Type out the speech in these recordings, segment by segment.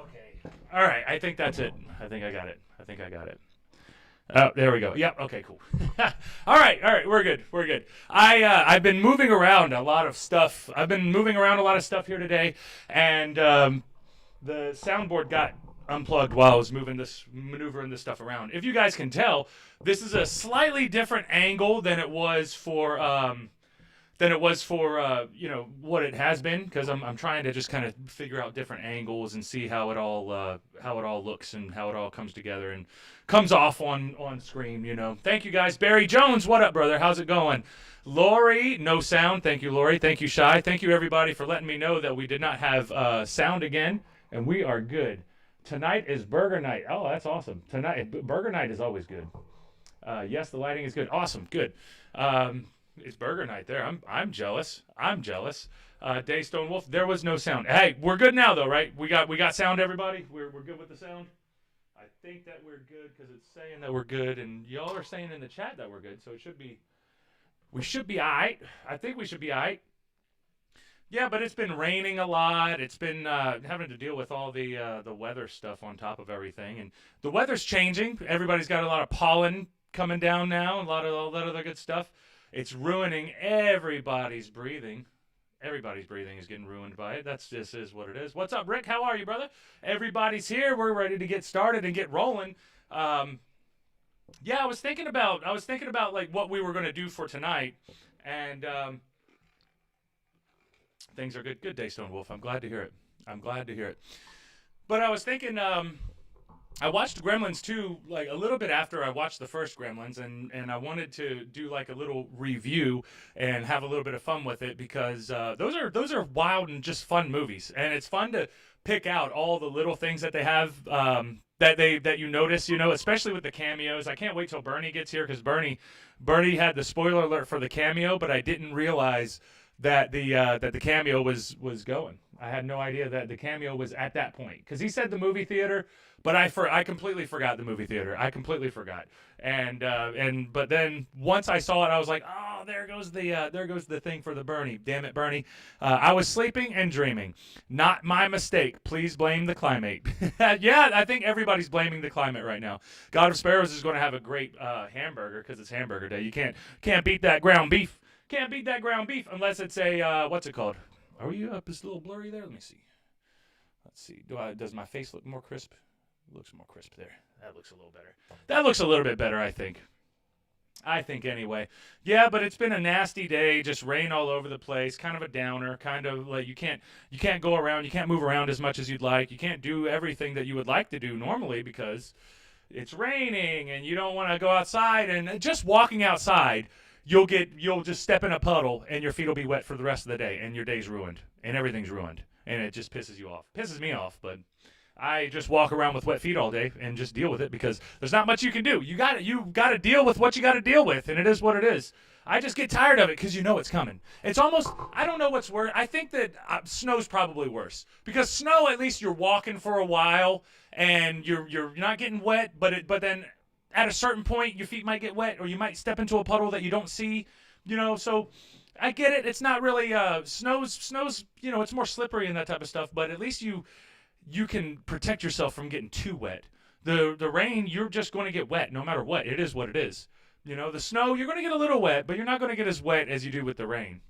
Okay. All right. I think that's it. I think I got it. I think I got it. Oh, there we go. Yep. Okay. Cool. All right. All right. We're good. We're good. I've been moving around a lot of stuff. I've been moving around a lot of stuff here today, and the soundboard got unplugged while I was maneuvering this stuff around. If you guys can tell, this is a slightly different angle than it was for what it has been, because I'm trying to just kind of figure out different angles and see how it all looks and how it all comes together and comes off on screen. Thank you guys. Barry Jones, what up, brother? How's it going? Lori, no sound. Thank you, Lori. Thank you, Shy. Thank you, everybody, for letting me know that we did not have sound again, and we are good. Tonight is burger night. Oh, that's awesome. Tonight, burger night is always good. Yes, the lighting is good. Awesome, good. It's burger night there. I'm jealous. I'm jealous. Daystone Wolf, there was no sound. Hey, we're good now though, right? We got sound, everybody. We're good with the sound. I think that we're good because it's saying that we're good, and y'all are saying in the chat that we're good, so we should be alright. I think we should be alright. Yeah, but it's been raining a lot. It's been having to deal with all the weather stuff on top of everything, and the weather's changing. Everybody's got a lot of pollen coming down now, a lot of all that other good stuff. It's ruining everybody's breathing. Everybody's breathing is getting ruined by it. That's just is what it is. What's up, Rick? How are you, brother? Everybody's here. We're ready to get started and get rolling. Yeah, I was thinking about like what we were going to do for tonight, and things are good. Good day, Stone Wolf. I'm glad to hear it. I'm glad to hear it. But I was thinking, I watched Gremlins 2 like a little bit after I watched the first Gremlins, and I wanted to do like a little review and have a little bit of fun with it, because those are wild and just fun movies, and it's fun to pick out all the little things that they have, that you notice, especially with the cameos. I can't wait till Bernie gets here, because Bernie had the spoiler alert for the cameo, but I didn't realize that the cameo was going. I had no idea that the cameo was at that point, because he said the movie theater, but I completely forgot the movie theater. I completely forgot, and but then once I saw it, I was like, oh, there goes the thing for the Bernie. Damn it, Bernie! I was sleeping and dreaming. Not my mistake. Please blame the climate. Yeah, I think everybody's blaming the climate right now. God of Sparrows is going to have a great hamburger, because it's hamburger day. You can't beat that ground beef. Can't beat that ground beef unless it's a what's it called? Are you up? It's a little blurry there. Let me see. Let's see. Does my face look more crisp? It looks more crisp there. That looks a little better. That looks a little bit better, I think. I think anyway. Yeah, but it's been a nasty day. Just rain all over the place. Kind of a downer. Kind of like you can't go around. You can't move around as much as you'd like. You can't do everything that you would like to do normally, because it's raining and you don't want to go outside. And just walking outside, you'll just step in a puddle and your feet will be wet for the rest of the day, and your day's ruined and everything's ruined, and it just pisses you off. Pisses me off, but I just walk around with wet feet all day and just deal with it, because there's not much you can do. You got to deal with what you got to deal with, and it is what it is. I just get tired of it, because it's coming. It's almost, I don't know what's worse. I think that snow's probably worse, because snow, at least you're walking for a while and you're not getting wet, but then at a certain point your feet might get wet, or you might step into a puddle that you don't see, so I get it. It's not really snow's it's more slippery and that type of stuff, but at least you can protect yourself from getting too wet. The rain, you're just going to get wet no matter what. It is what it is. The snow, you're going to get a little wet, but you're not going to get as wet as you do with the rain.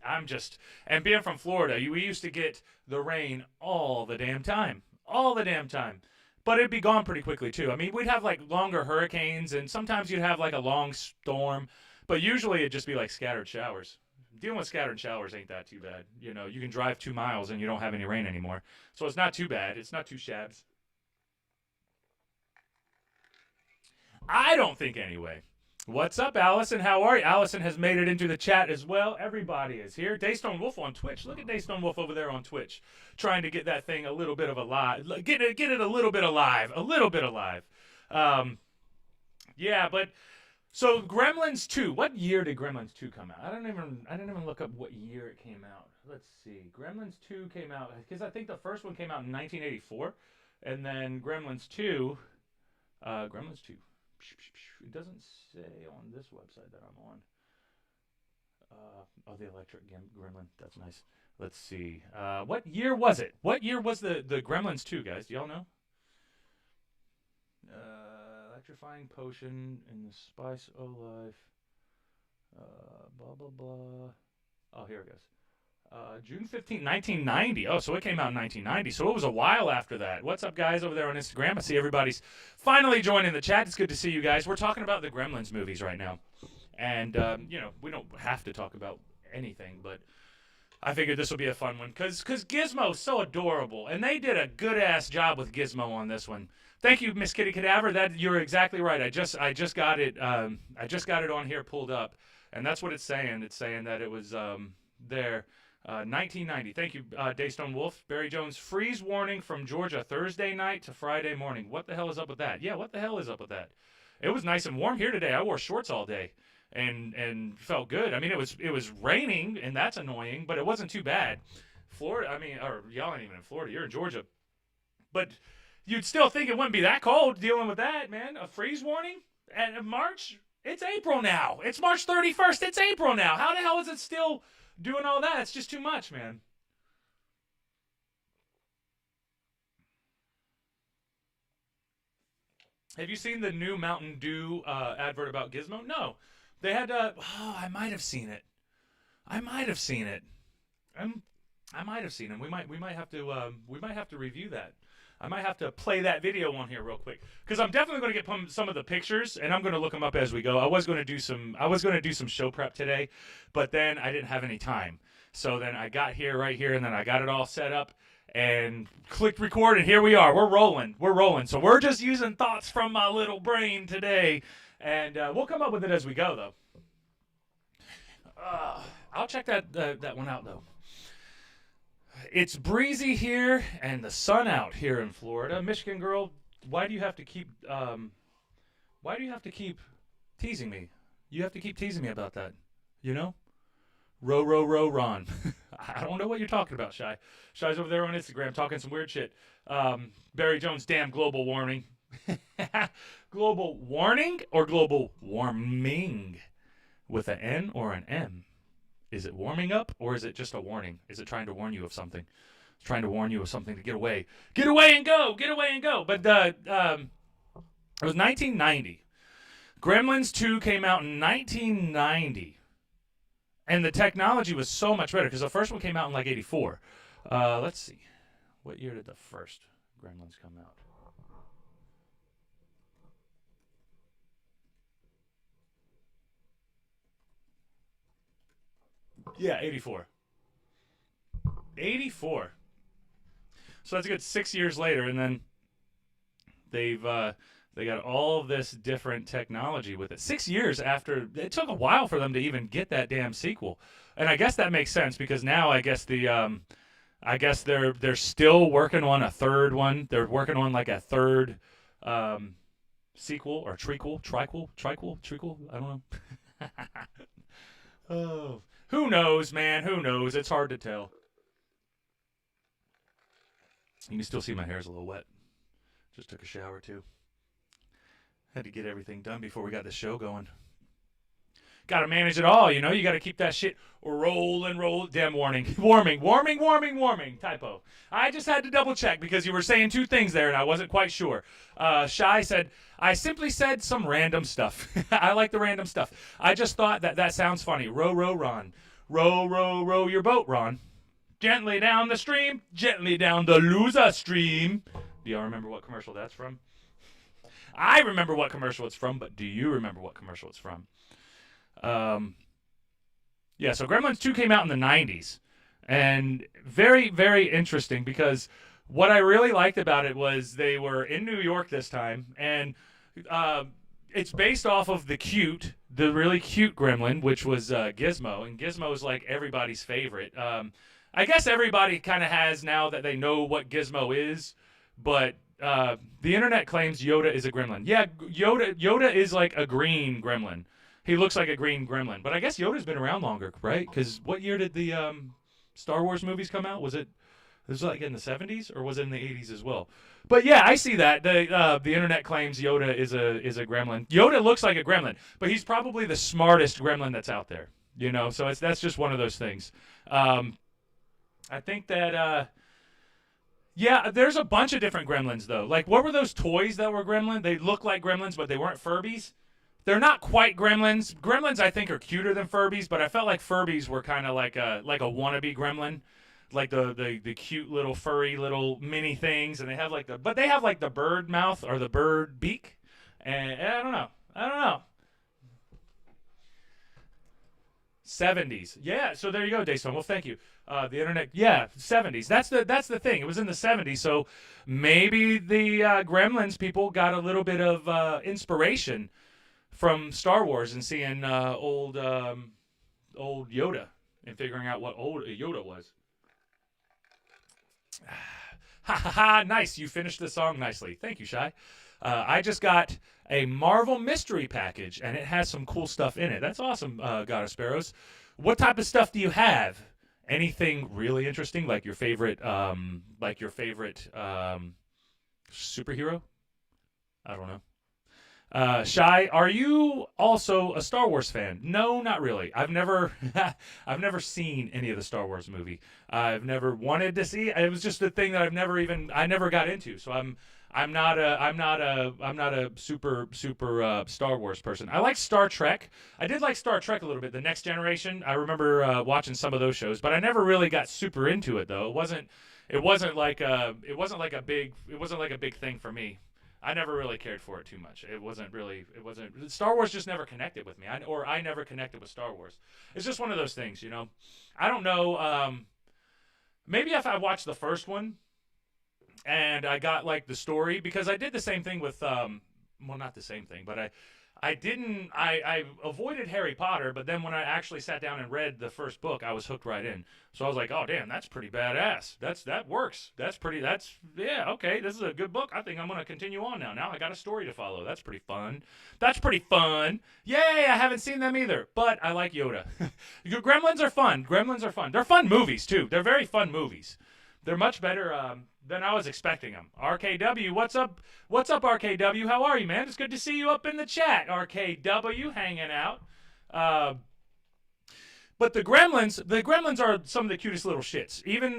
And being from Florida, we used to get the rain all the damn time. All the damn time. But it'd be gone pretty quickly too. I mean, we'd have like longer hurricanes, and sometimes you'd have like a long storm, but usually it'd just be like scattered showers. Dealing with scattered showers ain't that too bad. You can drive 2 miles and you don't have any rain anymore. So it's not too bad. It's not too shabs. I don't think anyway. What's up, Allison? How are you? Allison has made it into the chat as well. Everybody is here. Daystone Wolf on Twitch. Look at Daystone Wolf over there on Twitch, trying to get that thing a little bit of alive. Get it a little bit alive. A little bit alive. Yeah, but so Gremlins 2. What year did Gremlins 2 come out? I didn't even look up what year it came out. Let's see. Gremlins 2 came out, because I think the first one came out in 1984, and then Gremlins 2. It doesn't say on this website that I'm on. Oh, the electric gremlin. That's nice. Let's see. What year was it? What year was the Gremlins 2, guys? Do y'all know? Electrifying potion in the spice o' life. Blah blah blah. Oh, here it goes. June 15th, 1990. Oh, so it came out in 1990. So it was a while after that. What's up, guys, over there on Instagram? I see everybody's finally joining the chat. It's good to see you guys. We're talking about the Gremlins movies right now. And, we don't have to talk about anything, but I figured this will be a fun one because Gizmo's so adorable. And they did a good-ass job with Gizmo on this one. Thank you, Miss Kitty Cadaver. That you're exactly right. I just got it. I just got it on here pulled up, and that's what it's saying. It's saying that it was there. 1990. Thank you, Daystone Wolf. Barry Jones, freeze warning from Georgia Thursday night to Friday morning. What the hell is up with that? Yeah, what the hell is up with that? It was nice and warm here today. I wore shorts all day and felt good. I mean, it was raining, and that's annoying, but it wasn't too bad. Florida, or y'all ain't even in Florida. You're in Georgia. But you'd still think it wouldn't be that cold dealing with that, man. A freeze warning at March? It's April now. It's March 31st. It's April now. How the hell is it still doing all that? It's just too much, man. Have you seen the new Mountain Dew advert about Gizmo? No. They had I might have seen it. I might have seen it. I might have seen it. We might have to review that. I might have to play that video on here real quick because I'm definitely going to get some of the pictures and I'm going to look them up as we go. I was going to do some show prep today, but then I didn't have any time. So then I got here right here and then I got it all set up and clicked record and here we are. We're rolling. So we're just using thoughts from my little brain today, and we'll come up with it as we go though. I'll check that one out though. It's breezy here and the sun out here in Florida. Michigan girl, why do you have to keep teasing me? You have to keep teasing me about that. You know? Row, Ron. I don't know what you're talking about, Shy. Shy's over there on Instagram talking some weird shit. Barry Jones, damn global warming. Global warning or global warming? With an N or an M? Is it warming up, or is it just a warning? Is it trying to warn you of something? It's trying to warn you of something to get away. Get away and go! Get away and go! But it was 1990. Gremlins 2 came out in 1990. And the technology was so much better, because the first one came out in like 84. Let's see. What year did the first Gremlins come out? Yeah, 84. 84. So that's a good 6 years later, and then they got all of this different technology with it. 6 years after, it took a while for them to even get that damn sequel, and I guess that makes sense because now I guess they're still working on a third one. They're working on like a third sequel or trequel. I don't know. Oh. Who knows, man? Who knows? It's hard to tell. You can still see my hair's a little wet. Just took a shower, too. Had to get everything done before we got the show going. Got to manage it all, you know? You got to keep that shit rolling. Damn warming. Typo. I just had to double check because you were saying two things there and I wasn't quite sure. Shy said, I simply said some random stuff. I like the random stuff. I just thought that sounds funny. Row, Ron. Row your boat, Ron. Gently down the stream. Gently down the loser stream. Do y'all remember what commercial that's from? I remember what commercial it's from, but do you remember what commercial it's from? Yeah, so Gremlins 2 came out in the 90s. And very, very interesting because what I really liked about it was they were in New York this time. And it's based off of the really cute Gremlin, which was Gizmo. And Gizmo is like everybody's favorite. I guess everybody kind of has now that they know what Gizmo is. But the internet claims Yoda is a gremlin. Yeah, Yoda is like a green gremlin. He looks like a green gremlin. But I guess Yoda's been around longer, right? Because what year did the Star Wars movies come out? Was it like in the 70s or was it in the 80s as well? But yeah, I see that. The internet claims Yoda is a gremlin. Yoda looks like a gremlin, but he's probably the smartest gremlin that's out there. You know, so that's just one of those things. Um, I think that yeah, there's a bunch of different Gremlins though. Like, what were those toys that were Gremlin? They look like Gremlins, but they weren't Furbies. They're not quite Gremlins. Gremlins, I think, are cuter than Furbies, but I felt like Furbies were kind of like a wannabe Gremlin, like the cute little furry little mini things, and they have but they have like the bird mouth or the bird beak, and I don't know. I don't know. 70s. Yeah, so there you go, Daystone. Well, thank you. The internet, yeah, 70s. That's the thing. It was in the 70s, so maybe the Gremlins people got a little bit of inspiration from Star Wars and seeing old Yoda and figuring out what old Yoda was. Ha ha ha! Nice, you finished the song nicely. Thank you, Shy. I just got a Marvel mystery package, and it has some cool stuff in it. That's awesome, God of Sparrows. What type of stuff do you have? Anything really interesting, like your favorite superhero? I don't know. Shy, are you also a Star Wars fan? No, not really. I've never, I've never seen any of the Star Wars movie. I've never wanted to see. It was just a thing that I never got into. So I'm not a super Star Wars person. I like Star Trek. I did like Star Trek a little bit. The Next Generation. I remember watching some of those shows, but I never really got super into it though. It wasn't like a big thing for me. I never really cared for it too much. It wasn't Star Wars just never connected with me. I never connected with Star Wars. It's just one of those things, you know. I don't know. Maybe if I watched the first one and I got like the story, because I did the same thing with well, not the same thing, but I avoided Harry Potter, but then when I actually sat down and read the first book, I was hooked right in. So I was like, oh damn, that's pretty badass. That works. Yeah, okay, this is a good book. I think I'm gonna continue on now. Now I got a story to follow. That's pretty fun. That's pretty fun. Yay, I haven't seen them either, but I like Yoda. Gremlins are fun. Gremlins are fun. They're fun movies too. They're very fun movies. They're much better than I was expecting them. RKW, what's up? What's up, RKW? How are you, man? It's good to see you up in the chat. RKW, hanging out. But the Gremlins are some of the cutest little shits. Even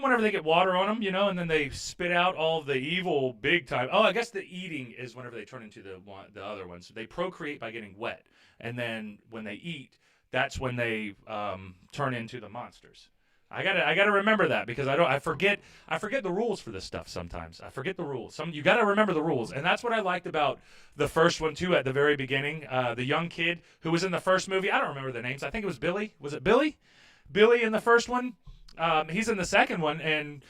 whenever they get water on them, you know, and then they spit out all the evil big time. Oh, I guess the eating is whenever they turn into the other ones. They procreate by getting wet, and then when they eat, that's when they turn into the monsters. I gotta remember that because I forget the rules for this stuff sometimes. I forget the rules. You gotta remember the rules, and that's what I liked about the first one too. At the very beginning, the young kid who was in the first movie, I don't remember the names. I think it was Billy. Was it Billy? Billy in the first one. He's in the second one, and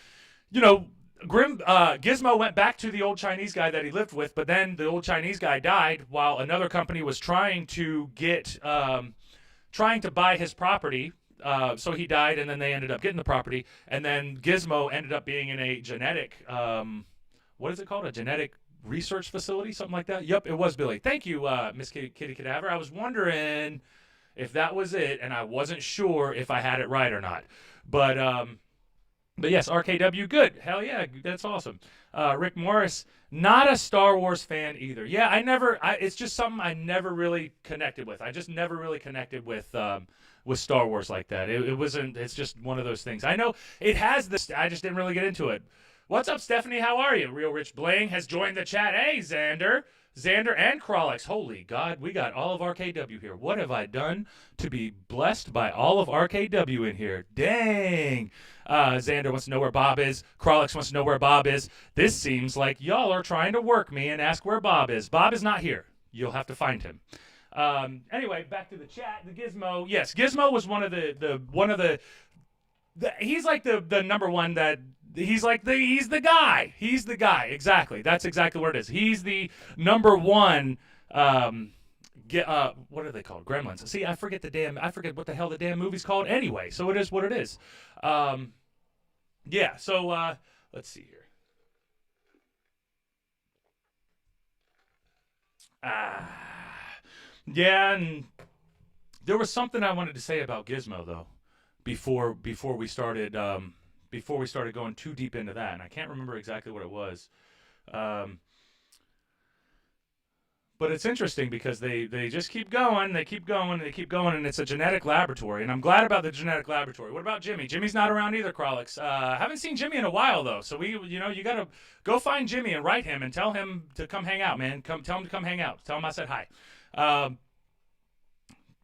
you know, Gizmo went back to the old Chinese guy that he lived with, but then the old Chinese guy died while another company was trying to buy his property. So he died, and then they ended up getting the property. And then Gizmo ended up being in a genetic, what is it called? A genetic research facility, something like that. Yep, it was Billy. Thank you, Miss Kitty Cadaver. I was wondering if that was it, and I wasn't sure if I had it right or not. But yes, RKW, good. Hell yeah, that's awesome. Rick Morris, not a Star Wars fan either. Yeah, it's just something I never really connected with. I just never really connected with Star Wars like that. It wasn't. It's just one of those things. I know it has this. I just didn't really get into it. What's up, Stephanie? How are you? Real Rich Bling has joined the chat. Hey, Xander and Krolix. Holy God, we got all of RKW here. What have I done to be blessed by all of RKW in here? Dang. Xander wants to know where Bob is. Krolix wants to know where Bob is. This seems like y'all are trying to work me and ask where Bob is. Bob is not here. You'll have to find him. Anyway, back to the chat. The Gizmo. Yes, Gizmo was one of the he's like the number one that he's the guy. He's the guy. Exactly. That's exactly what it is. He's the number one what are they called? Gremlins. See, I forget what the hell the damn movie's called anyway. So it is what it is. Yeah, so let's see here. Yeah, and there was something I wanted to say about Gizmo though, before we started going too deep into that, and I can't remember exactly what it was. But it's interesting because they just keep going, they keep going, they keep going, and it's a genetic laboratory. And I'm glad about the genetic laboratory. What about Jimmy? Jimmy's not around either, Krolix. Haven't seen Jimmy in a while though. So you gotta go find Jimmy and write him and tell him to come hang out, man. Tell him to come hang out. Tell him I said hi.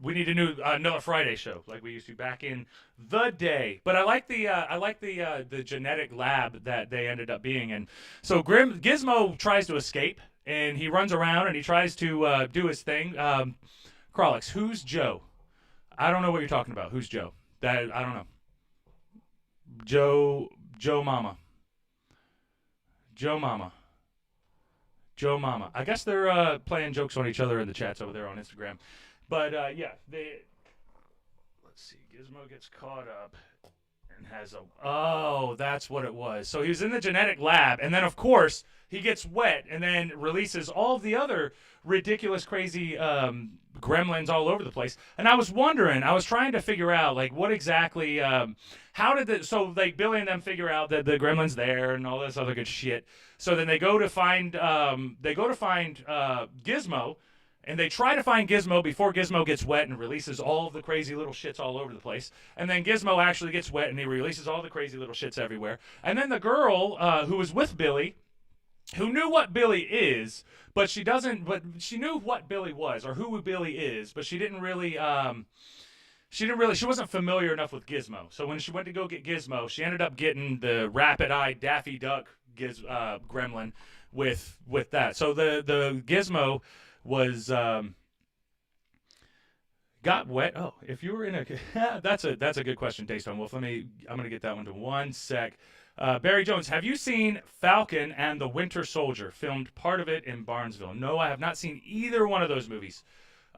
We need another Friday show like we used to back in the day. But I like the genetic lab that they ended up being in. So Gizmo tries to escape. And he runs around and he tries to do his thing. Krolix, who's Joe? I don't know what you're talking about. Who's Joe? I don't know. Joe Mama. Joe Mama. Joe Mama. I guess they're playing jokes on each other in the chats over there on Instagram. But yeah, let's see. Gizmo gets caught up and has oh, that's what it was. So he was in the genetic lab, and then of course he gets wet and then releases all of the other ridiculous, crazy gremlins all over the place. And I was trying to figure out like what exactly, how did like Billy and them figure out that the gremlin's there and all this other good shit. So then they go to find Gizmo. And they try to find Gizmo before Gizmo gets wet and releases all of the crazy little shits all over the place. And then Gizmo actually gets wet and he releases all the crazy little shits everywhere. And then the girl who was with Billy, who knew what Billy is, but she knew what Billy was or who Billy is, but she wasn't familiar enough with Gizmo. So when she went to go get Gizmo, she ended up getting the rapid-eyed Daffy Duck gremlin with that. So the Gizmo was got wet. Oh, if you were in a that's a good question, Daystone Wolf. I'm gonna get that one to one sec. Barry Jones, have you seen Falcon and the Winter Soldier? Filmed part of it in Barnesville. No, I have not seen either one of those movies.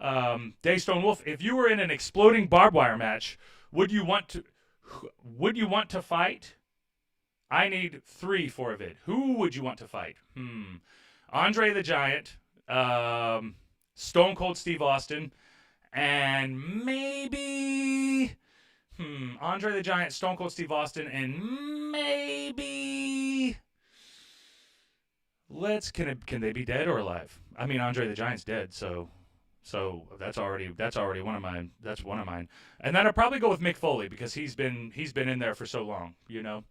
Daystone Wolf, if you were in an exploding barbed wire match, would you want to fight? I need 3 for a vid. Who would you want to fight? Andre the Giant. Stone Cold Steve Austin, and maybe Andre the Giant, Stone Cold Steve Austin, and maybe can they be dead or alive? I mean, Andre the Giant's dead, so that's already one of mine. That's one of mine, and then I'd probably go with Mick Foley because he's been in there for so long, you know.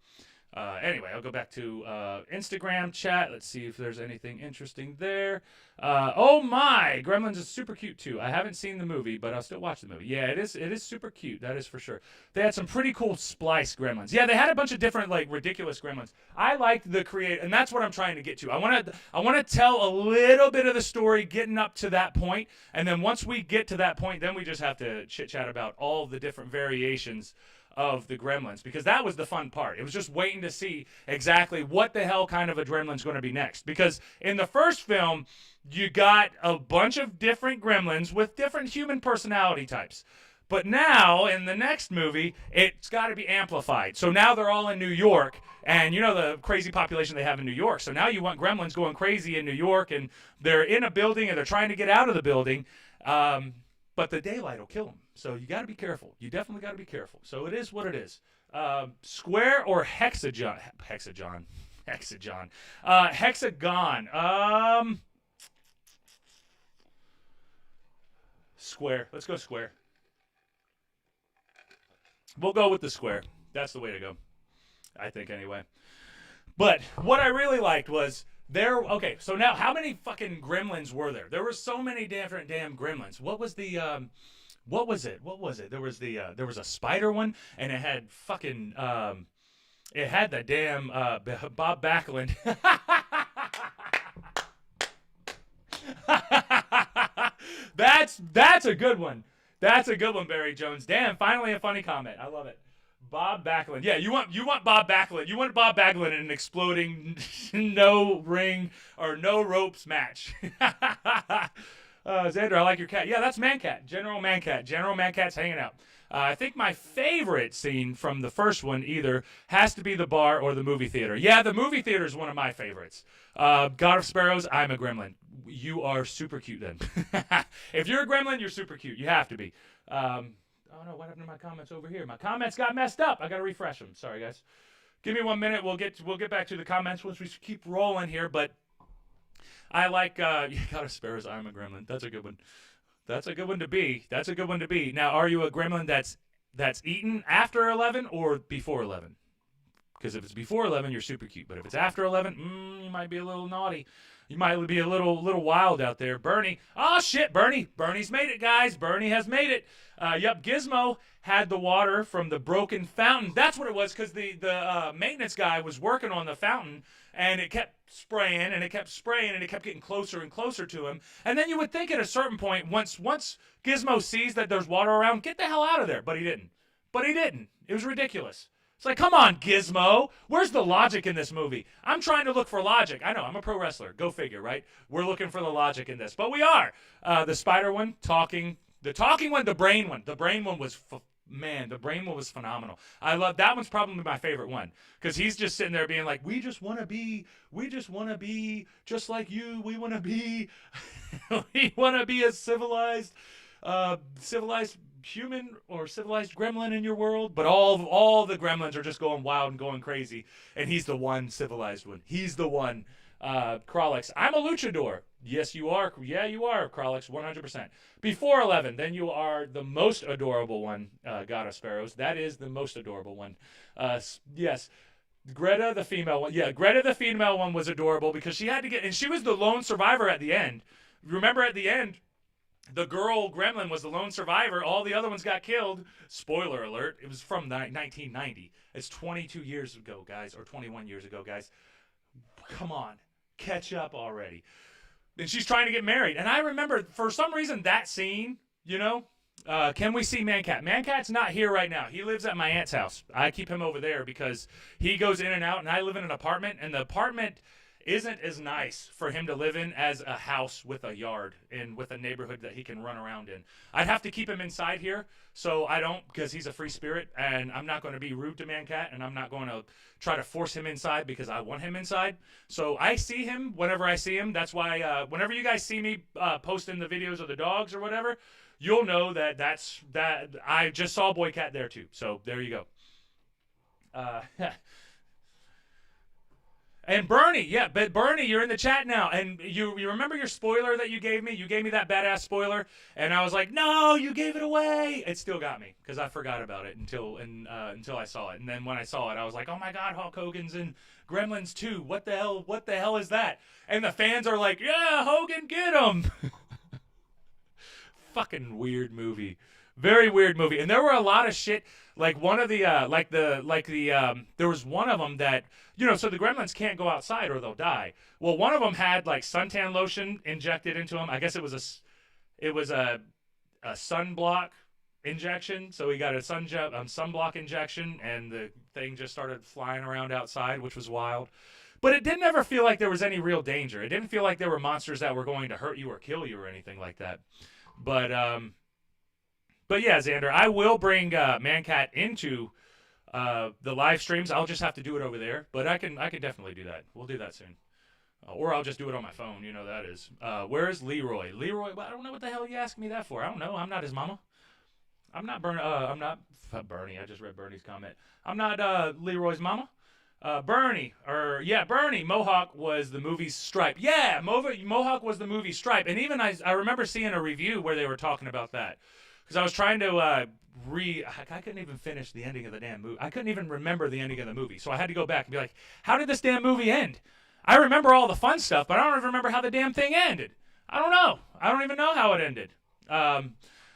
Anyway, I'll go back to Instagram chat. Let's see if there's anything interesting there. Oh my, Gremlins is super cute too. I haven't seen the movie, but I'll still watch the movie. Yeah, it is super cute. That is for sure. They had some pretty cool splice Gremlins. Yeah, they had a bunch of different like ridiculous Gremlins. I liked the and that's what I'm trying to get to. I want to tell a little bit of the story getting up to that point, and then once we get to that point, then we just have to chit chat about all the different variations of the Gremlins, because that was the fun part. It was just waiting to see exactly what the hell kind of a Gremlin's going to be next. Because in the first film, you got a bunch of different Gremlins with different human personality types. But now, in the next movie, it's got to be amplified. So now they're all in New York, and you know the crazy population they have in New York. So now you want Gremlins going crazy in New York, and they're in a building, and they're trying to get out of the building. But the daylight will kill them. So you got to be careful. You definitely got to be careful. So it is what it is. Square or hexagon? Hexagon. Square. Let's go square. We'll go with the square. That's the way to go. I think anyway. But what I really liked was okay, so now how many fucking Gremlins were there? There were so many different damn Gremlins. What was the what was it? There was a spider one, and it had fucking it had the damn Bob Backlund. That's a good one. That's a good one, Barry Jones. Damn, finally a funny comment. I love it. Bob Backlund. Yeah, you want Bob Backlund. You want Bob Backlund in an exploding no ring or no ropes match. Xander, I like your cat. Yeah, that's Mancat. General Mancat. General Mancat's hanging out. I think my favorite scene from the first one either has to be the bar or the movie theater. Yeah, the movie theater is one of my favorites. God of Sparrows, I'm a gremlin. You are super cute then. If you're a gremlin, you're super cute. You have to be. Oh no, what happened to my comments over here? My comments got messed up. I got to refresh them. Sorry, guys. Give me 1 minute. We'll get back to the comments once we keep rolling here. But I like you gotta spare us. I'm a gremlin. That's a good one. That's a good one to be. That's a good one to be. Now, are you a gremlin that's eaten after 11 or before 11? Because if it's before 11, you're super cute. But if it's after 11, you might be a little naughty. You might be a little wild out there. Bernie. Oh, shit, Bernie. Bernie's made it, guys. Bernie has made it. Yep, Gizmo had the water from the broken fountain. That's what it was, because the maintenance guy was working on the fountain, and it kept spraying, and it kept spraying, and it kept getting closer and closer to him. And then you would think at a certain point, once Gizmo sees that there's water around, get the hell out of there. But he didn't. But he didn't. It was ridiculous. It's like, come on, Gizmo. Where's the logic in this movie? I'm trying to look for logic. I know, I'm a pro wrestler. Go figure, right? We're looking for the logic in this. But we are. The spider one, talking. The talking one, the brain one. The brain one was, the brain one was phenomenal. I love, that one's probably my favorite one. Because he's just sitting there being like, we just want to be just like you. We want to be, we want to be a civilized human or civilized gremlin in your world, but all the gremlins are just going wild and going crazy, and he's the one civilized one. He's the one. Krolix, I'm a luchador. Yes, you are. Yeah, you are, Krolix, 100%. Before 11, then you are the most adorable one, God of Sparrows. That is the most adorable one. Yes. Greta, the female one. Yeah, Greta, the female one, was adorable because she had to get, and she was the lone survivor at the end. Remember at the end, the girl gremlin was the lone survivor. All the other ones got killed. Spoiler alert. It was from 1990. It's 22 years ago, guys, or 21 years ago, guys. Come on. Catch up already. And she's trying to get married. And I remember, for some reason, that scene, can we see Mancat? Mancat's not here right now. He lives at my aunt's house. I keep him over there because he goes in and out, and I live in an apartment, and the apartment isn't as nice for him to live in as a house with a yard and with a neighborhood that he can run around in. I'd have to keep him inside here, so I don't, because he's a free spirit, and I'm not going to be rude to Mancat, and I'm not going to try to force him inside because I want him inside. So I see him whenever I see him. That's why whenever you guys see me posting the videos of the dogs or whatever, you'll know that I just saw Boy Cat there too. So there you go. And Bernie, yeah, but Bernie, you're in the chat now, and you remember your spoiler that you gave me? You gave me that badass spoiler, and I was like, no, you gave it away. It still got me because I forgot about it until I saw it, and then when I saw it, I was like, oh my God, Hulk Hogan's in Gremlins 2. What the hell is that? And the fans are like, yeah, Hogan, get him. Fucking weird movie. Very weird movie. And there were a lot of shit, like one of the there was one of them that, so the gremlins can't go outside or they'll die. Well, one of them had like suntan lotion injected into him. I guess it was a sunblock injection. So he got a sunblock injection, and the thing just started flying around outside, which was wild. But it didn't ever feel like there was any real danger. It didn't feel like there were monsters that were going to hurt you or kill you or anything like that. But yeah, Xander, I will bring Mancat into the live streams. I'll just have to do it over there, but I can definitely do that. We'll do that soon, or I'll just do it on my phone. You know that is. Where's Leroy? Leroy, well, I don't know what the hell you asking me that for. I don't know. I'm not his mama. I'm not Bernie. I just read Bernie's comment. I'm not Leroy's mama. Bernie, Mohawk was the movie Stripe. Yeah, Mohawk was the movie Stripe. And even I remember seeing a review where they were talking about that. Because I was trying to I couldn't even finish the ending of the damn movie. I couldn't even remember the ending of the movie. So I had to go back and be like, how did this damn movie end? I remember all the fun stuff, but I don't even remember how the damn thing ended. I don't know. I don't even know how it ended.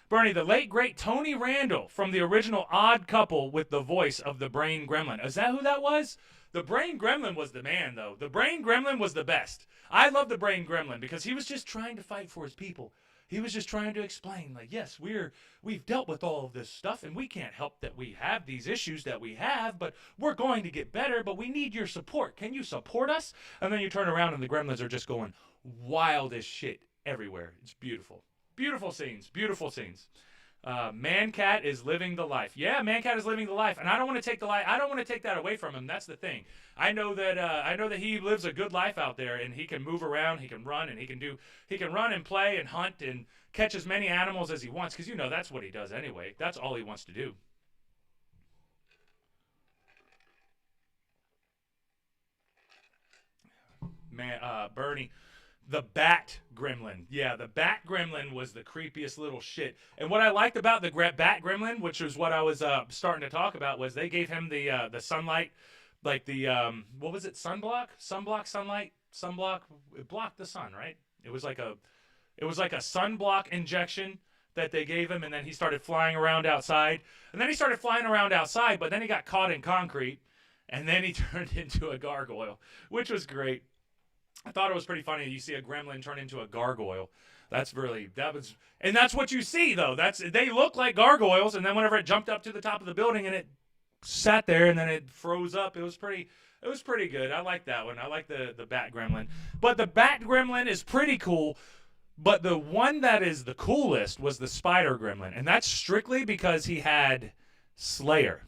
Bernie, the late, great Tony Randall from the original Odd Couple with the voice of the Brain Gremlin. Is that who that was? The Brain Gremlin was the man, though. The Brain Gremlin was the best. I love the Brain Gremlin because he was just trying to fight for his people. He was just trying to explain, like, yes, we've dealt with all of this stuff, and we can't help that we have these issues that we have, but we're going to get better, but we need your support. Can you support us? And then you turn around, and the Gremlins are just going wild as shit everywhere. It's beautiful. Beautiful scenes. Beautiful scenes. Mancat is living the life. Yeah, Mancat is living the life, and I don't want to take I don't want to take that away from him. That's the thing. I know that he lives a good life out there, and he can move around, he can run, and he can run and play and hunt and catch as many animals as he wants, because that's what he does anyway. That's all he wants to do. Bernie. The Bat Gremlin. Yeah, the Bat Gremlin was the creepiest little shit. And what I liked about the Bat Gremlin, which was what I was starting to talk about, was they gave him the sunlight, like the what was it? Sunblock, sunlight, sunblock. It blocked the sun, right? It was like a sunblock injection that they gave him, and then he started flying around outside. And then he started flying around outside, but then he got caught in concrete, and then he turned into a gargoyle, which was great. I thought it was pretty funny. You see a gremlin turn into a gargoyle. That's what you see though. They look like gargoyles, and then whenever it jumped up to the top of the building and it sat there and then it froze up, it was pretty good. I like that one. I like the Bat Gremlin. But the Bat Gremlin is pretty cool. But the one that is the coolest was the Spider Gremlin, and that's strictly because he had Slayer.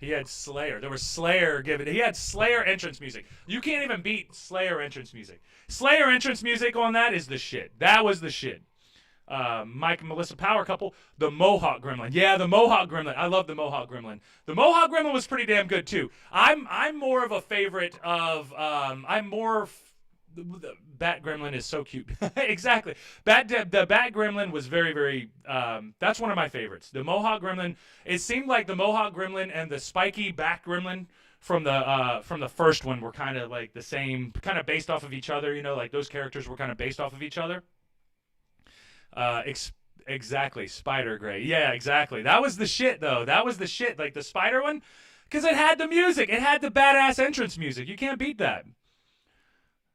He had Slayer. There was Slayer given. He had Slayer entrance music. You can't even beat Slayer entrance music. Slayer entrance music on that is the shit. That was the shit. Mike and Melissa Power couple. The Mohawk Gremlin. Yeah, the Mohawk Gremlin. I love the Mohawk Gremlin. The Mohawk Gremlin was pretty damn good too. I'm more of a favorite of. The Bat Gremlin is so cute. Exactly. The Bat Gremlin was very, very. That's one of my favorites. The Mohawk Gremlin. It seemed like the Mohawk Gremlin and the spiky Bat Gremlin from the first one were kind of like the same, kind of based off of each other. You know, like those characters were kind of based off of each other. Exactly. Spider Gray. Yeah, exactly. That was the shit, though. That was the shit. Like the Spider one, because it had the music. It had the badass entrance music. You can't beat that.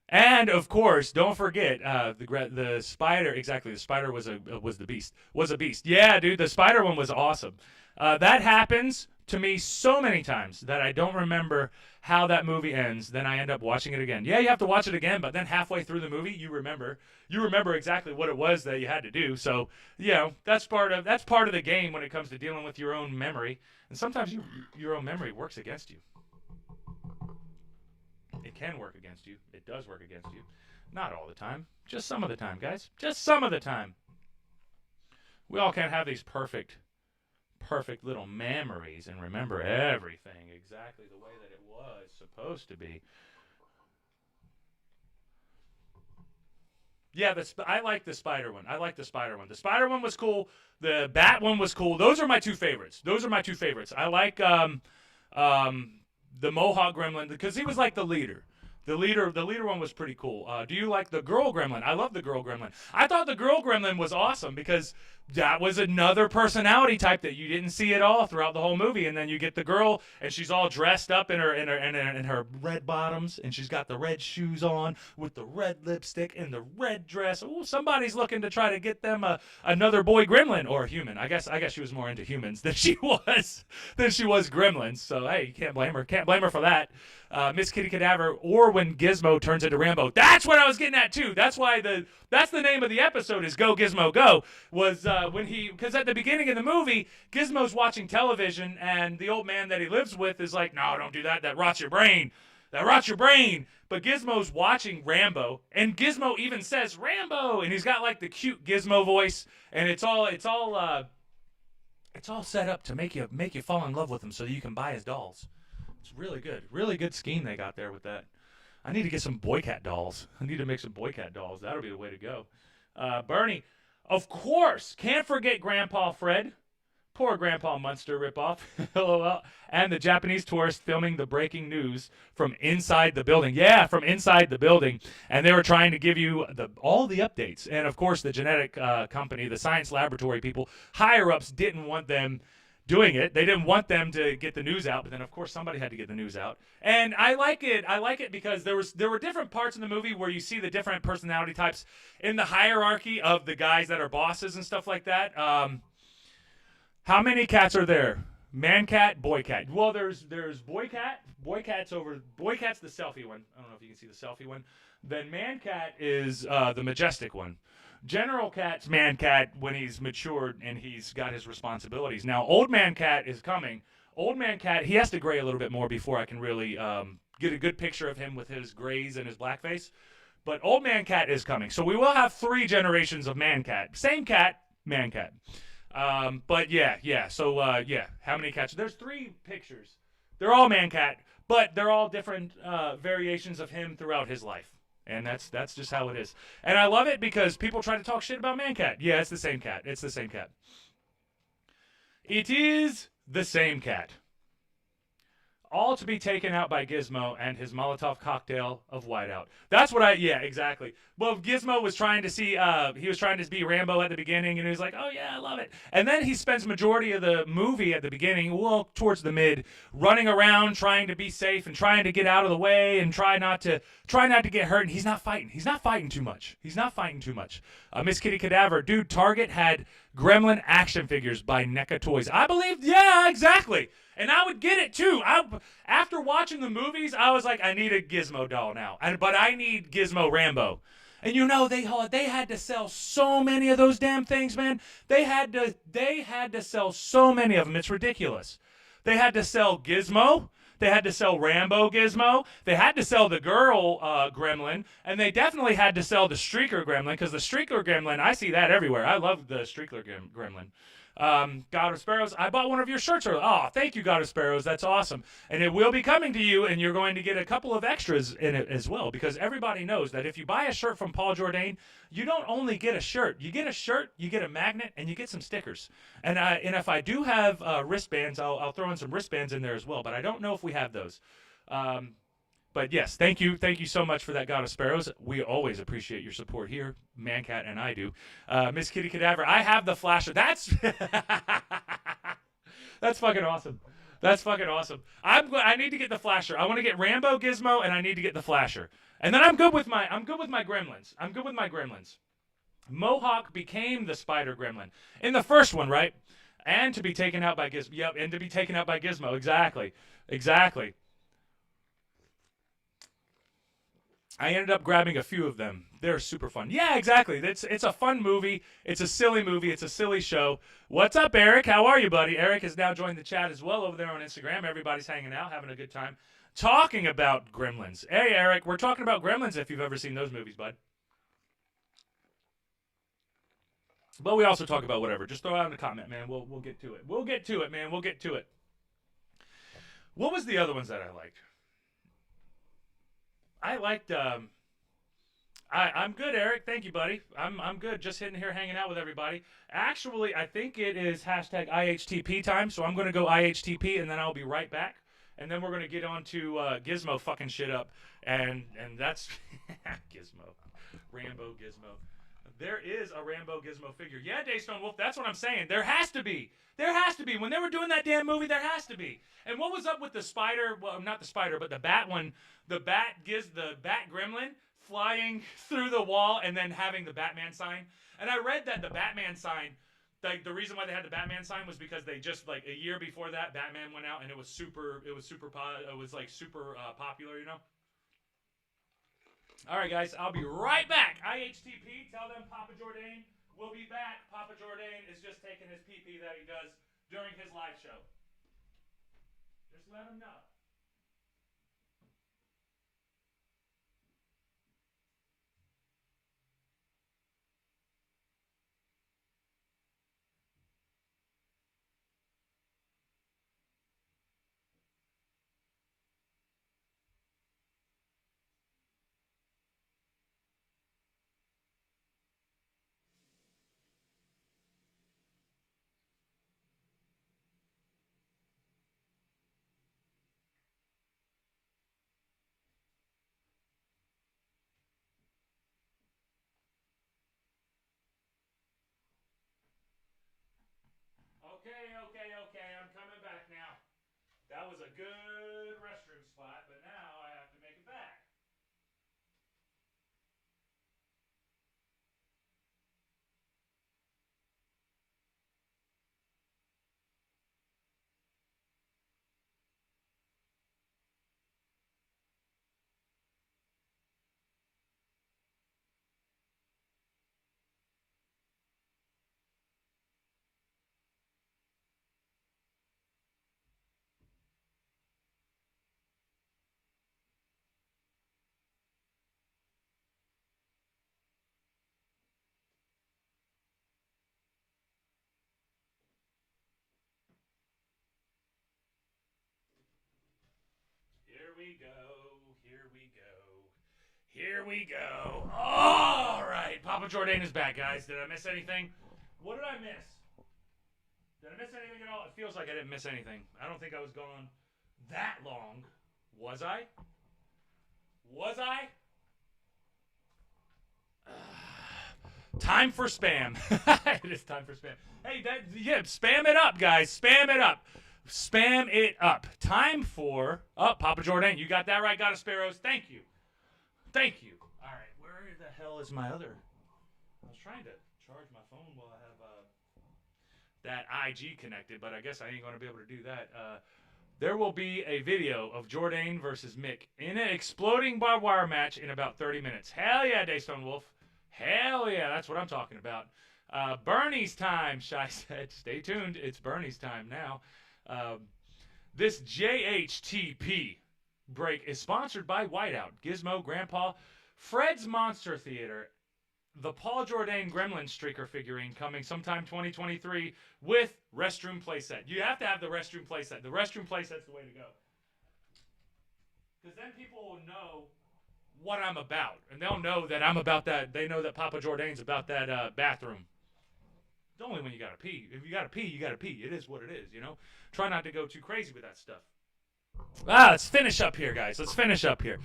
And of course, don't forget the spider. Exactly, the spider was the beast. Was a beast. Yeah, dude, the spider one was awesome. That happens to me so many times that I don't remember how that movie ends. Then I end up watching it again. Yeah, you have to watch it again, but then halfway through the movie, you remember exactly what it was that you had to do. So that's part of the game when it comes to dealing with your own memory. And sometimes your own memory works against you. It can work against you. It does work against you. Not all the time. Just some of the time, guys. Just some of the time. We all can't have these perfect little memories and remember everything exactly the way that it was supposed to be. Yeah, I like the spider one. The spider one was cool. The bat one was cool. Those are my two favorites. I like the Mohawk Gremlin, because he was like the leader. The leader one was pretty cool. Do you like the Girl Gremlin? I love the Girl Gremlin. I thought the Girl Gremlin was awesome because that was another personality type that you didn't see at all throughout the whole movie. And then you get the girl, and she's all dressed up in her red bottoms, and she's got the red shoes on with the red lipstick and the red dress. Ooh, somebody's looking to try to get them another boy gremlin or a human. I guess she was more into humans than she was gremlins. So hey, you can't blame her. Can't blame her for that. Miss Kitty Cadaver, or when Gizmo turns into Rambo. That's what I was getting at too. That's why that's the name of the episode is Go Gizmo Go. Was because at the beginning of the movie, Gizmo's watching television and the old man that he lives with is like, no, don't do that. That rots your brain. But Gizmo's watching Rambo, and Gizmo even says Rambo, and he's got like the cute Gizmo voice, and it's all set up to make you fall in love with him so that you can buy his dolls. It's really good scheme they got there with that. I need to get some Boy Cat dolls. I need to make some Boy Cat dolls. That'll be the way to go. Bernie, of course, can't forget Grandpa Fred. Poor Grandpa Munster ripoff. LOL. And the Japanese tourist filming the breaking news from inside the building. Yeah, from inside the building. And they were trying to give you all the updates. And, of course, the genetic company, the science laboratory people, higher-ups didn't want them doing it. They didn't want them to get the news out, but then of course somebody had to get the news out. And I like it because there were different parts in the movie where you see the different personality types in the hierarchy of the guys that are bosses and stuff like that. How many cats are there? Man cat, boy cat. Well, there's boy cat. Boy cat's the selfie one. I don't know if you can see the selfie one. Then man cat is the majestic one. General Cat's man cat when he's matured and he's got his responsibilities. Now, old man cat is coming. Old man cat, he has to gray a little bit more before I can really get a good picture of him with his grays and his blackface. But old man cat is coming. So we will have 3 generations of man cat. Same cat, man cat. But yeah. So how many cats? There's 3 pictures. They're all man cat, but they're all different variations of him throughout his life. And that's just how it is. And I love it because people try to talk shit about Mancat. Yeah, it's the same cat. It's the same cat. It is the same cat. All to be taken out by Gizmo and his Molotov cocktail of whiteout. That's what yeah, exactly. Well, Gizmo was trying to see, he was trying to be Rambo at the beginning, and he was like, oh yeah, I love it. And then he spends majority of the movie at the beginning, well, towards the mid, running around trying to be safe and trying to get out of the way and try not to get hurt. And he's not fighting. He's not fighting too much. He's not fighting too much. Miss Kitty Cadaver, dude, Target had Gremlin action figures by NECA Toys. I believe, yeah, exactly. And I would get it too. After watching the movies, I was like, I need a Gizmo doll now, but I need Gizmo Rambo. And you know they had to sell so many of those damn things, man. They had to sell so many of them. It's ridiculous. They had to sell Gizmo. They had to sell Rambo Gizmo. They had to sell the Girl Gremlin, and they definitely had to sell the Streaker Gremlin because the Streaker Gremlin, I see that everywhere. I love the Streaker Gremlin. God of Sparrows, I bought one of your shirts earlier. Oh, thank you, God of Sparrows. That's awesome. And it will be coming to you, and you're going to get a couple of extras in it as well, because everybody knows that if you buy a shirt from Paul Jordane, you don't only get a shirt. You get a shirt, you get a magnet, and you get some stickers. And if I do have wristbands, I'll throw in some wristbands in there as well, but I don't know if we have those. But yes, thank you so much for that, God of Sparrows. We always appreciate your support here, Mancat and I do. Miss Kitty Cadaver, I have the flasher. That's that's fucking awesome. That's fucking awesome. I need to get the flasher. I want to get Rambo Gizmo, and I need to get the flasher. And then I'm good with my Gremlins. I'm good with my Gremlins. Mohawk became the Spider Gremlin in the first one, right? And to be taken out by Gizmo. Yep, and to be taken out by Gizmo. Exactly. Exactly. I ended up grabbing a few of them. They're super fun. Yeah, exactly. It's a fun movie. It's a silly movie. It's a silly show. What's up, Eric? How are you, buddy? Eric has now joined the chat as well over there on Instagram. Everybody's hanging out, having a good time, talking about Gremlins. Hey, Eric, we're talking about Gremlins if you've ever seen those movies, bud. But we also talk about whatever. Just throw out in the comment, man. We'll get to it. We'll get to it, man. We'll get to it. What was the other ones that I liked? I liked. I'm good, Eric. Thank you, buddy. I'm good. Just sitting here hanging out with everybody. Actually, I think it is hashtag IHTP time, so I'm going to go IHTP, and then I'll be right back. And then we're going to get on to Gizmo fucking shit up. And that's Gizmo. Rambo Gizmo. There is a Rambo Gizmo figure. Yeah, Daystone Wolf, that's what I'm saying. There has to be. There has to be. When they were doing that damn movie, there has to be. And what was up with the spider? Well, not the spider, but the bat one. The bat gremlin flying through the wall and then having the Batman sign. And I read that the Batman sign, like the reason why they had the Batman sign was because they just like a year before that Batman went out and it was super popular, you know. All right, guys, I'll be right back. IHTP, tell them Papa Jordane will be back. Papa Jordane is just taking his pee-pee that he does during his live show. Just let him know. Okay. I'm coming back now. That was a good restroom spot, but now I have to make it back. Here we go. Here we go. Here we go. All right. Papa Jordane is back, guys. Did I miss anything? What did I miss? Did I miss anything at all? It feels like I didn't miss anything. I don't think I was gone that long. Was I? Was I? Time for spam. It is time for spam. Hey, spam it up, guys. Spam it up. Spam it up. Time for... Oh, Papa Jordane, you got that right. Got a Sparrows. Thank you. Thank you. All right, where the hell is my other... I was trying to charge my phone while I have that IG connected, but I guess I ain't going to be able to do that. There will be a video of Jordane versus Mick in an exploding barbed wire match in about 30 minutes. Hell yeah, Daystone Wolf. Hell yeah, that's what I'm talking about. Bernie's time, Shy said. Stay tuned. It's Bernie's time now. This JHTP break is sponsored by Whiteout, Gizmo, Grandpa, Fred's Monster Theater, the Paul Jordane Gremlin Streaker figurine coming sometime 2023 with restroom playset. You have to have the restroom playset. The restroom playset's the way to go. Because then people will know what I'm about. And they'll know that I'm about that. They know that Papa Jordane's about that bathroom. It's only when you gotta pee. If you gotta pee, you gotta pee. It is what it is, you know? Try not to go too crazy with that stuff. Let's finish up here, guys. Let's finish up here.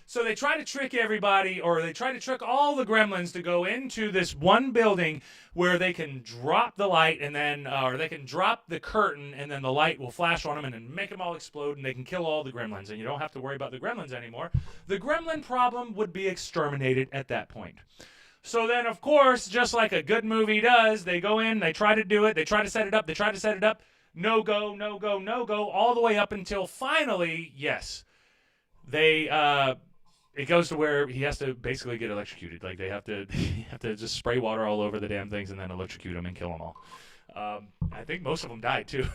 So they try to trick everybody, or they try to trick all the gremlins to go into this one building where they can drop the light and then, or they can drop the curtain and then the light will flash on them and then make them all explode and they can kill all the gremlins and you don't have to worry about the gremlins anymore. The gremlin problem would be exterminated at that point. So then, of course, just like a good movie does, they go in, they try to do it, they try to set it up, no go, no go, no go, all the way up until finally, yes, they, it goes to where he has to basically get electrocuted. Like, they have to just spray water all over the damn things and then electrocute them and kill them all. I think most of them died, too.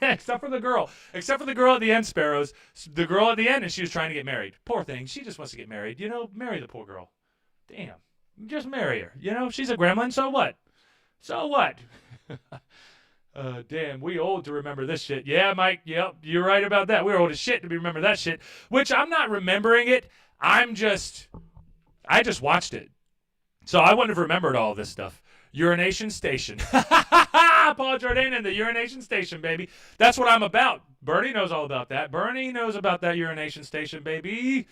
Except for the girl. Except for the girl at the end, Sparrows. The girl at the end, and she was trying to get married. Poor thing. She just wants to get married. You know, marry the poor girl. Damn. Just marry her. You know, she's a gremlin, so what? So what? Damn, we old to remember this shit. Yeah, Mike, yep, you're right about that. We're old as shit to remember that shit. Which I'm not remembering it. I just watched it. So I wouldn't have remembered all this stuff. Urination Station. Paul Jordane and the Urination Station, baby. That's what I'm about. Bernie knows all about that. Bernie knows about that Urination Station, baby.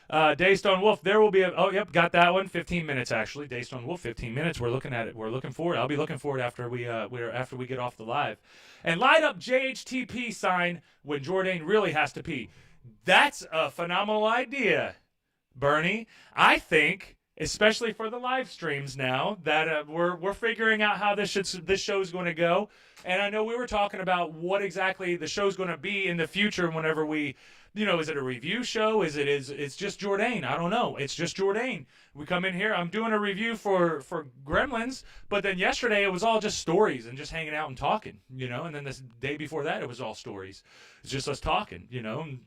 Daystone Wolf, there will be a... Oh, yep, got that one. 15 minutes, actually. Daystone Wolf, 15 minutes. We're looking at it. We're looking forward. I'll be looking forward after we get off the live. And light up JHTP sign when Jordane really has to pee. That's a phenomenal idea, Bernie. I think, especially for the live streams now, that we're figuring out how this show's going to go. And I know we were talking about what exactly the show's going to be in the future whenever we... You know, is it a review show? It's just Jordane? I don't know. It's just Jordane. We come in here. I'm doing a review for Gremlins, but then yesterday it was all just stories and just hanging out and talking, you know. And then this day before that it was all stories. It's just us talking, you know. And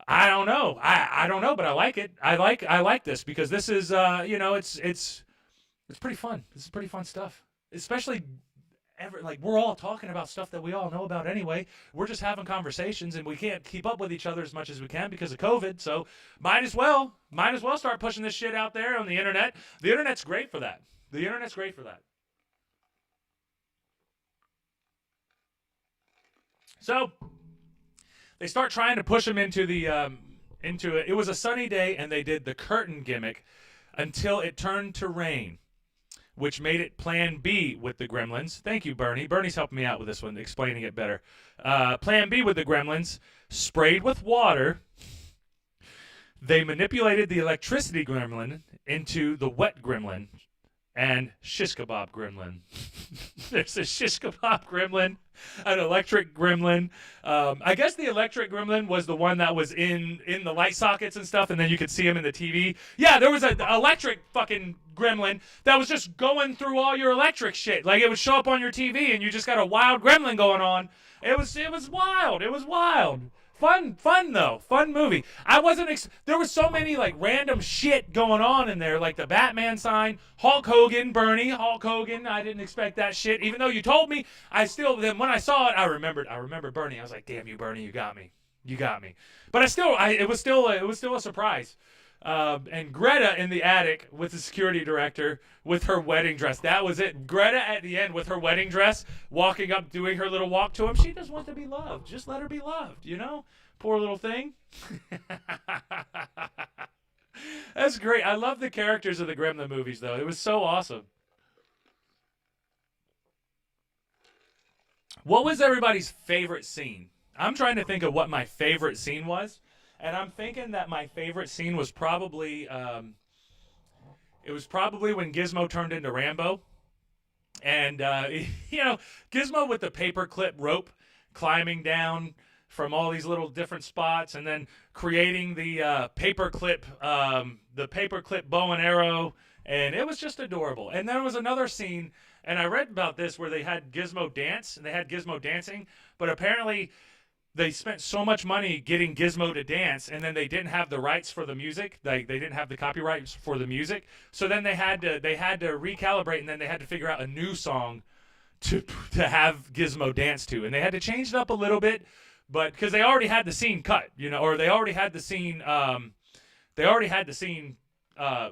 I don't know. I don't know, but I like it. I like this because this is you know, it's pretty fun. This is pretty fun stuff, especially. We're all talking about stuff that we all know about anyway. We're just having conversations, and we can't keep up with each other as much as we can because of COVID. So might as well start pushing this shit out there on the internet. The internet's great for that. So they start trying to push them into it. It was a sunny day, and they did the curtain gimmick until it turned to rain, which made it Plan B with the Gremlins. Thank you, Bernie. Bernie's helping me out with this one, explaining it better. Plan B with the Gremlins, sprayed with water. They manipulated the electricity gremlin into the wet gremlin and shish kebab gremlin. There's a shish kebab gremlin, an electric gremlin. I guess the electric gremlin was the one that was in the light sockets and stuff, and then you could see him in the TV. Yeah, there was an electric fucking gremlin that was just going through all your electric shit. Like, it would show up on your TV, and you just got a wild gremlin going on. It was wild. It was wild. Fun though. Fun movie. There was so many like random shit going on in there, like the Batman sign, Hulk Hogan, Bernie, Hulk Hogan. I didn't expect that shit. Even though you told me, then when I saw it, I remembered Bernie. I was like, damn you, Bernie, you got me. But it was still a surprise. And Greta in the attic with the security director with her wedding dress. That was it. Greta at the end with her wedding dress, walking up, doing her little walk to him. She just wants to be loved. Just let her be loved, you know? Poor little thing. That's great. I love the characters of the Gremlin movies, though. It was so awesome. What was everybody's favorite scene? I'm trying to think of what my favorite scene was, and I'm thinking that my favorite scene was probably it was probably when Gizmo turned into Rambo, and you know, Gizmo with the paperclip rope climbing down from all these little different spots, and then creating the paperclip bow and arrow, and it was just adorable. And there was another scene, and I read about this where they had Gizmo dance, and they had Gizmo dancing, but apparently they spent so much money getting Gizmo to dance, and then they didn't have the rights for the music. They didn't have the copyrights for the music, so then they had to recalibrate, and then they had to figure out a new song to have Gizmo dance to, and they had to change it up a little bit, but because they already had the scene cut, you know, or they already had the scene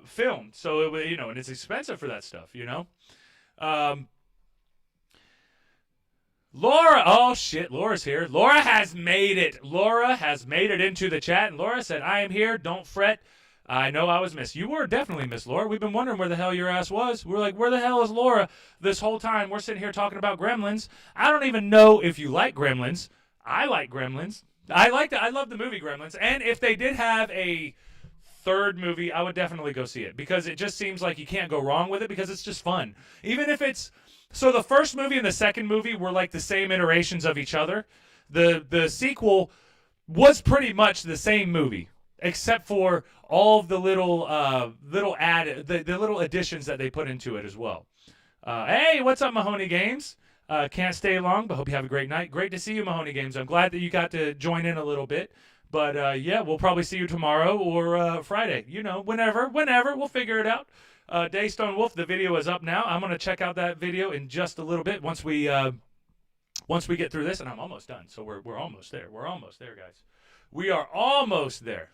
filmed, so it was, you know, and it's expensive for that stuff, you know. Laura, oh shit, Laura's here. Laura has made it. Laura has made it into the chat, and Laura said, I am here, don't fret. I know I was missed. You were definitely missed, Laura. We've been wondering where the hell your ass was. We're like, where the hell is Laura this whole time? We're sitting here talking about Gremlins. I don't even know if you like Gremlins. I like Gremlins. I love the movie Gremlins, and if they did have a third movie, I would definitely go see it, because it just seems like you can't go wrong with it, because it's just fun. Even if it's... So the first movie and the second movie were like the same iterations of each other. The sequel was pretty much the same movie, except for all of the little little additions that they put into it as well. Hey, what's up, Mahoney Games? Can't stay long, but hope you have a great night. Great to see you, Mahoney Games. I'm glad that you got to join in a little bit. But yeah, we'll probably see you tomorrow or Friday. You know, whenever, we'll figure it out. Daystone Wolf, the video is up now. I'm gonna check out that video in just a little bit once we get through this, and I'm almost done. So we're almost there. We're almost there, guys. We are almost there.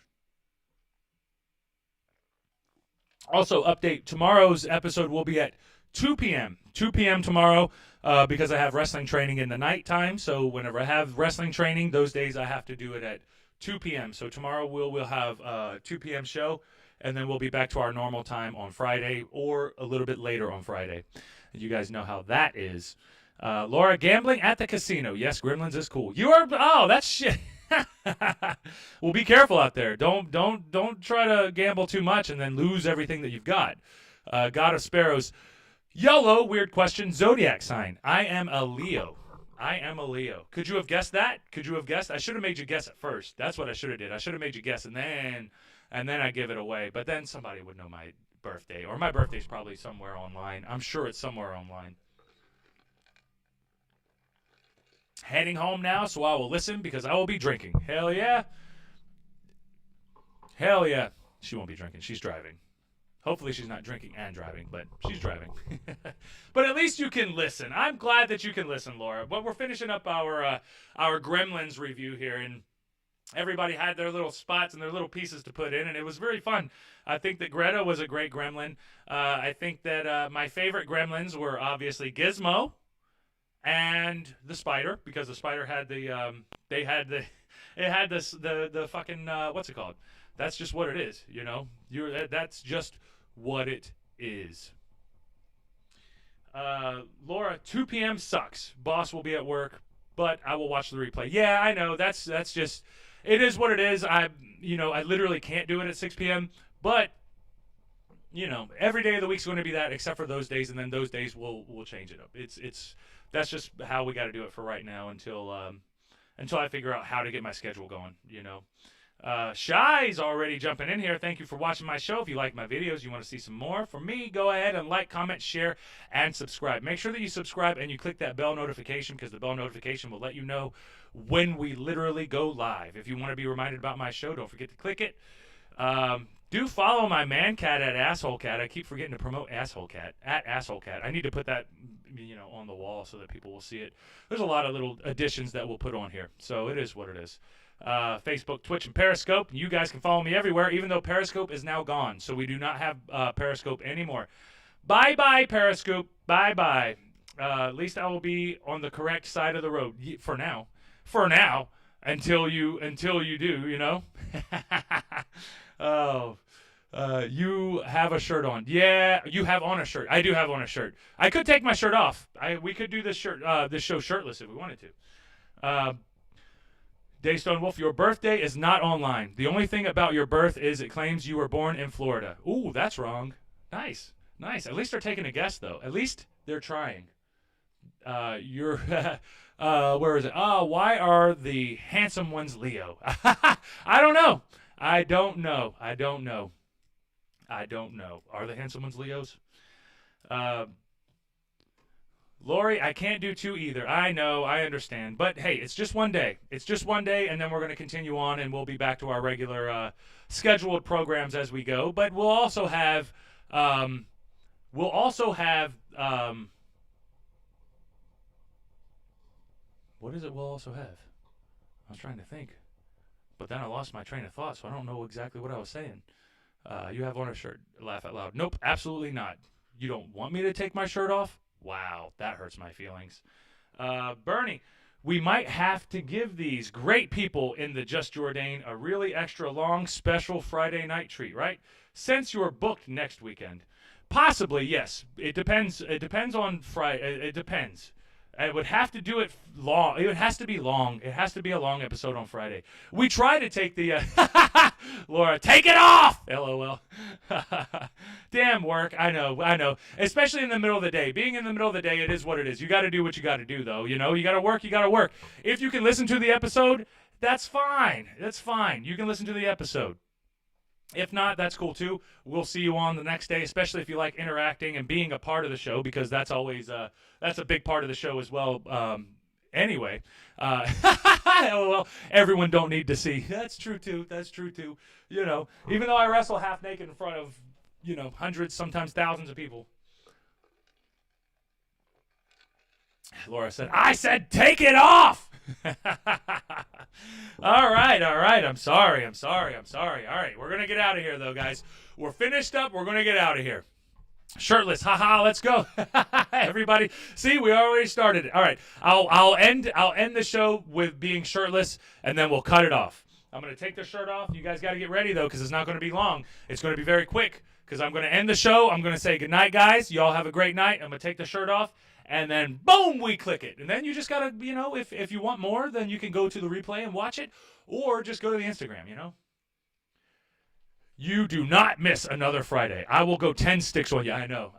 Also, update: tomorrow's episode will be at 2 p.m. 2 p.m. tomorrow, because I have wrestling training in the nighttime. So whenever I have wrestling training, those days I have to do it at 2 p.m. So tomorrow we'll have a 2 p.m. show. And then we'll be back to our normal time on Friday or a little bit later on Friday. And you guys know how that is. Laura, gambling at the casino. Yes, Gremlins is cool. You are... Oh, that's shit. Well, be careful out there. Don't try to gamble too much and then lose everything that you've got. God of Sparrows. YOLO, weird question. Zodiac sign. I am a Leo. I am a Leo. Could you have guessed that? Could you have guessed? I should have made you guess it first. That's what I should have did. I should have made you guess, and then I give it away. But then somebody would know my birthday, or my birthday's probably somewhere online. I'm sure it's somewhere online. Heading home now, so I will listen because I will be drinking. Hell yeah. Hell yeah. She won't be drinking. She's driving. Hopefully she's not drinking and driving, but she's driving. But at least you can listen. I'm glad that you can listen, Laura. But we're finishing up our Gremlins review here, and everybody had their little spots and their little pieces to put in, and it was very fun. I think that Greta was a great Gremlin. I think that my favorite Gremlins were obviously Gizmo and the spider, because the spider had the the fucking what's it called? That's just what it is, you know. That's just what it is. Laura, 2 p.m. sucks. Boss will be at work, but I will watch the replay. Yeah, I know. That's just, it is what it is. I literally can't do it at 6 p.m. But every day of the week's going to be that, except for those days, and then those days we'll change it up. That's just how we got to do it for right now until I figure out how to get my schedule going. Shy's already jumping in here. Thank you for watching my show. If you like my videos, you want to see some more from me, go ahead and like, comment, share, and subscribe. Make sure that you subscribe and you click that bell notification, because the bell notification will let you know when we literally go live. If you want to be reminded about my show, don't forget to click it. Do follow my man cat at Asshole Cat. I keep forgetting to promote Asshole Cat at Asshole Cat. I need to put that on the wall so that people will see it. There's a lot of little additions that we'll put on here, so it is what it is. Facebook, Twitch, and Periscope. You guys can follow me everywhere, even though Periscope is now gone. So we do not have Periscope anymore. Bye-bye, Periscope. Bye-bye. At least I will be on the correct side of the road for now. For now, until you do, you know. Oh, you have a shirt on. Yeah, you have on a shirt. I do have on a shirt. I could take my shirt off. We could do this show shirtless if we wanted to. Daystone Wolf, your birthday is not online. The only thing about your birth is it claims you were born in Florida. Ooh, that's wrong. Nice. At least they're taking a guess, though. At least they're trying. You're, where is it? Why are the handsome ones Leo? I don't know. I don't know. Are the handsome ones Leos? Lori, I can't do two either. I know, I understand. But hey, it's just one day. And then we're going to continue on, and we'll be back to our regular scheduled programs as we go. But we'll also have, what is it we'll also have? I was trying to think. But then I lost my train of thought, so I don't know exactly what I was saying. You have on a shirt. Laugh out loud. Nope, absolutely not. You don't want me to take my shirt off? Wow, that hurts my feelings. Bernie, we might have to give these great people in the Just Jordane a really extra long special Friday night treat, right? Since you're booked next weekend. Possibly, yes. It depends. It depends on Friday. It depends. I would have to do it long. It has to be long. It has to be a long episode on Friday. We try to take the Laura, take it off. LOL. Damn work. I know. Especially in the middle of the day. Being in the middle of the day, it is what it is. You got to do what you got to do, though. You know, you got to work. If you can listen to the episode, that's fine. You can listen to the episode. If not, that's cool too. We'll see you on the next day, especially if you like interacting and being a part of the show, because that's always that's a big part of the show as well. Anyway, well, everyone don't need to see. That's true too. You know, even though I wrestle half naked in front of hundreds, sometimes thousands of people. Laura said, "I said take it off." All right. I'm sorry. All right, we're going to get out of here, though, guys. We're finished up. We're going to get out of here. Shirtless. Haha, let's go. Everybody. See, we already started it. All right. I'll end the show with being shirtless, and then we'll cut it off. I'm going to take the shirt off. You guys got to get ready, though, because it's not going to be long. It's going to be very quick, because I'm going to end the show. I'm going to say goodnight, guys. You all have a great night. I'm going to take the shirt off. And then, boom, we click it. And then you just got to, if you want more, then you can go to the replay and watch it. Or just go to the Instagram, You do not miss another Friday. I will go 10 sticks on you. I know.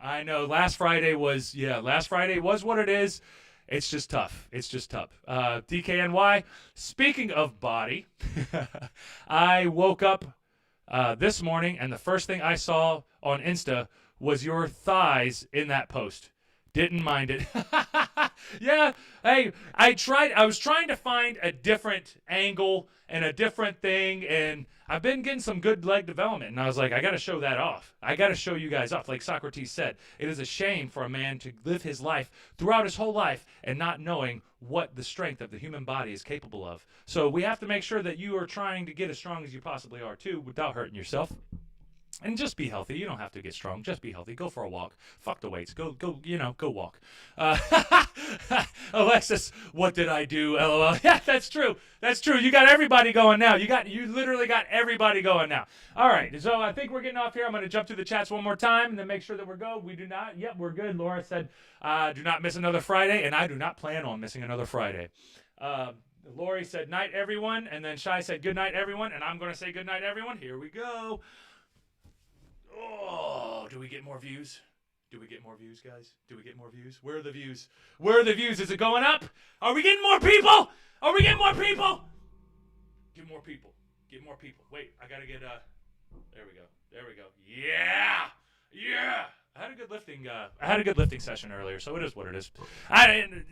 Last Friday was what it is. It's just tough. DKNY, speaking of body, I woke up this morning, and the first thing I saw on Insta was your thighs in that post. Didn't mind it. Yeah. Hey, I was trying to find a different angle and a different thing, and I've been getting some good leg development, and I was like, I got to show that off. I got to show you guys off. Like Socrates said, it is a shame for a man to live his life throughout his whole life and not knowing what the strength of the human body is capable of. So we have to make sure that you are trying to get as strong as you possibly are, too, without hurting yourself. And just be healthy. You don't have to get strong. Just be healthy. Go for a walk. Fuck the weights. Go walk. Alexis, what did I do? LOL. Yeah, that's true. You got everybody going now. You literally got everybody going now. All right. So I think we're getting off here. I'm going to jump through the chats one more time and then make sure that we're good. We do not. Yep, we're good. Laura said, do not miss another Friday. And I do not plan on missing another Friday. Lori said, night, everyone. And then Shai said, good night, everyone. And I'm going to say good night, everyone. Here we go. Oh, do we get more views? Guys? Do we get more views? Where are the views? Is it going up? Are we getting more people? Get more people. Wait, I got to get, there we go. Yeah. I had a good lifting session earlier, so it is what it is.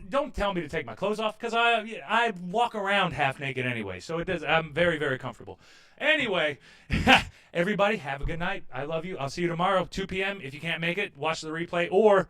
Don't tell me to take my clothes off, because I walk around half naked anyway, so it does. I'm very, very comfortable. Anyway, everybody, have a good night. I love you. I'll see you tomorrow, 2 p.m. If you can't make it, watch the replay, or,